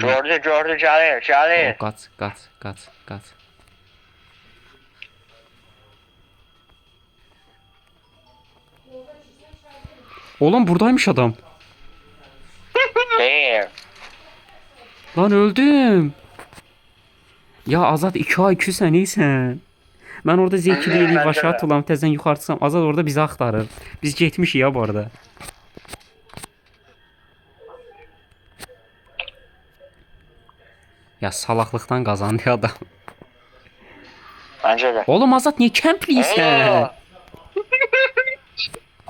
Gördü, gəlir, gəlir. O qaç. Oğlum buradaymış adam. Deyir. Lan öldüm. Ya Azad 2 IQ sən neysən? Mən orada zevkli Məncə eləyib də. aşağı atılam, təzən yuxarı çıxsam. Azad orada bizi axtarır. Biz getmişik ya bu arada. Ya salaqlıqdan qazandı adam. Məncə də. Oğlum Azad niyə kempliysən?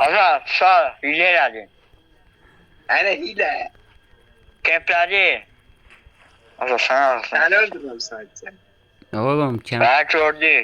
Azad, sağ, hile elədin. Hələ hilə. Kemplədi. Azad, sən ağırsın. Səni öldürürəm sadəcə. Oğlum Mən gördü.